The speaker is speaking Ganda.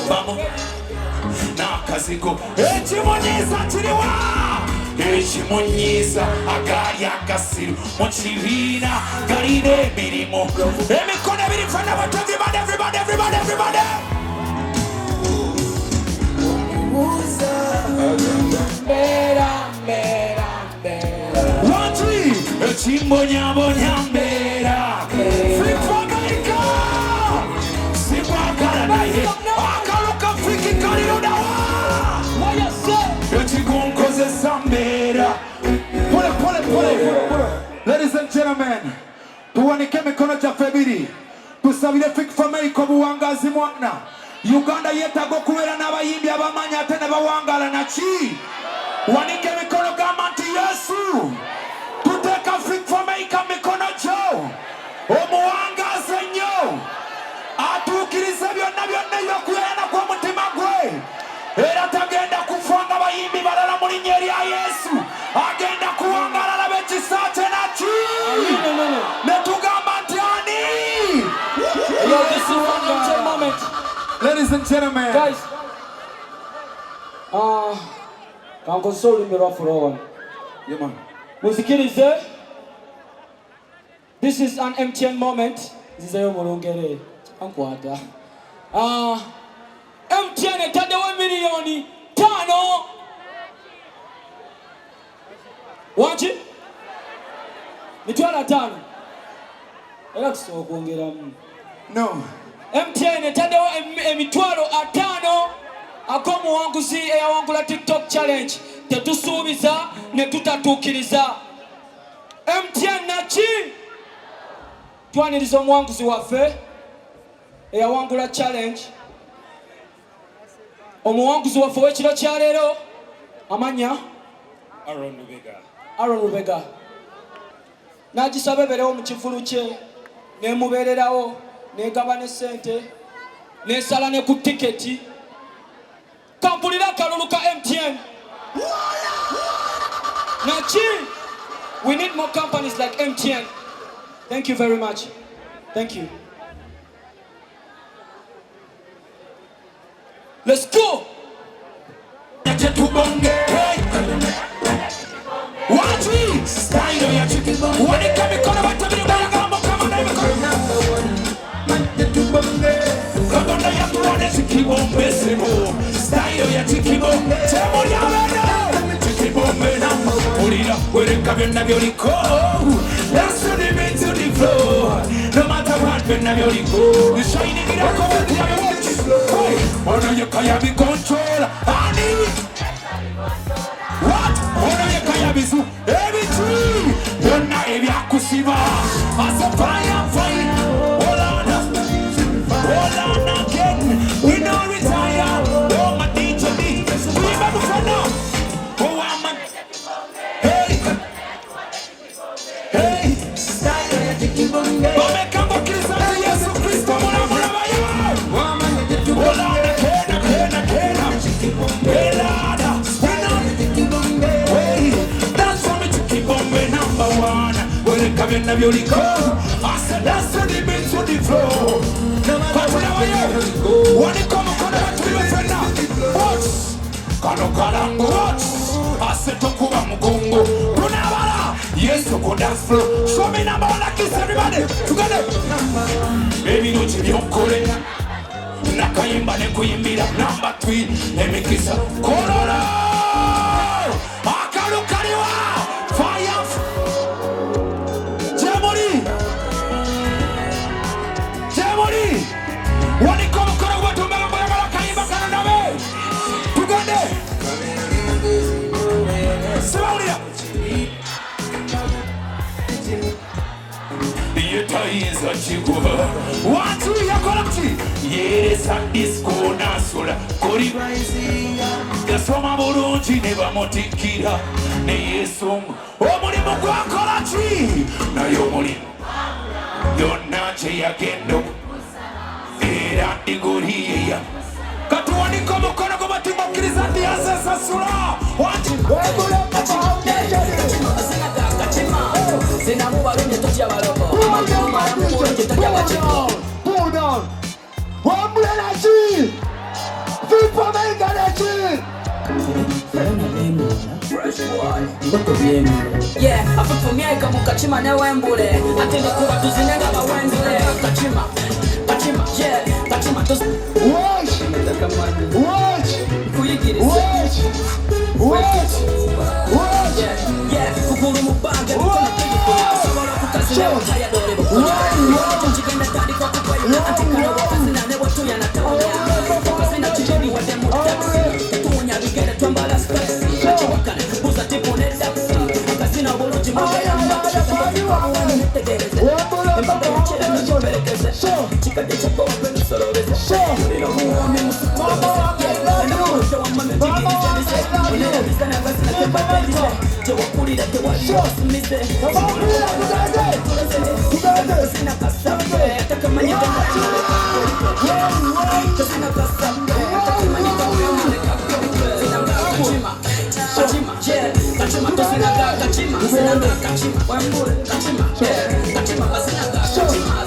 Vamos n'akazigo ekimunyiza kiriwa ekimunyiza agali akasiru mu kibiina galina emirimu emikono ebiri fana bato everybody Wati ekimbonyabonya mbeera Fik Fameica sikwagala naye akaluka Fik kalirudawa ekigunkozesa mbeera. Ladies and gentlemen, tuwanike mikono gyaffe ebiri tusabire Fik Fameica obuwangazi mwana. Uganda yetaaga okubeera n'abayimbi abamanyi ate ne bawangaala naki. Wanike mikono gamba nti Yesu tuteeka Fik Fameica mikono gyo omuwangaze nnyo atuukirize byonna eby'okuyayana kw'omutima gwe era tagenda kufa nga bayimbi balala mu linnya erya Yesu agenda kuwangaala labe ekisa kye naki ne tugamba nti ani. Ladies and gentlemen, guys, can console me for all. Yeah, man. Musikilize. This is an MTN moment. This is a mulongere. Ankwada. MTN etade 1 million tano. Wachi? Mitwala tano. Ela kuongera mu. No. MTN etade emitwalo atano. Akomu wanguzi eyawangula TikTok challenge. Tetusuubiza ne tutatuukiriza. MTN naki twaniriza omuwanguzi waffe eyawangula challenge. Omuwanguzi waffe w'ekiro kya leero amanya Aaron Lubega n'agisaba ebeerewo mu kivulu kye n'emubeererawo n'egaba ne ssente n'esala ne ku tiketi. Kampulira akalulu ka MTN. Nachi, we need more companies like MTN. Thank you very much. Thank you. Let's go. That's what it means to the floor. No matter what, when I'm your go, the shining in a cover to my watch. One of your kayabi control. What? One of your kayabisu. Every tree. Don't know if you kusiva. As a fire fight. Hold on again. We don't retire. Oh, my teacher, me. We never for now. Oh, I'm a. I said that's what it means to the flow. When it come to your friend now, watch. Watch. I said to Kuba Mugongo. Punabara. Yes, to go dance floor. Show me number one like this, everybody. Together. Baby, no chili on Korea. Nakayimba ne kuyimbira number 3. Let me kiss her. Corona. Akalukariwa. Fire. Jamori. Wani komo kono watu mbele kayimba kana nawe. Tugande. Sawulia. Yetayiza chikuba. Watu yakolakti. Yes, and disco nasula. Kori baizinga. Gasoma bulungi ne bamutikira. Ne Yesu. Omulimo gwakolachi. Nayo omulimo. Yonna kye yagenda era ndigoliyeya katuwaniko mukono gwo batimukkiriza nti asasasula wanti Pull down. Yeah, Fik Fameica mukachima ne wembule atende kuba tuzinenga bawenzule kachima yeah kachima tos yeah kukuru mubange kukona kujikunya sabala kukazina wakaya dore bukunya njigenda tadi kwa kukwaya atikana wakazina ne watu yanatawanya kukazina chijeni wade mutaxi kutunya bigere twambala stasi chawakane buza tipo ne taxi kukazina boloji moja ya mbachi wana netegereze mbaka mchele mchiperekeze chika de chako wapenu sorobeze nina huwame musutolobeze ena kurusha wamame tigirize onera bizana basina kembatajize jewakulira tewashosimize sina kasabe atakamanyika sina kasabe atakamanyika kachima kachima tosinaga kachima sinaga kachima wambure kachima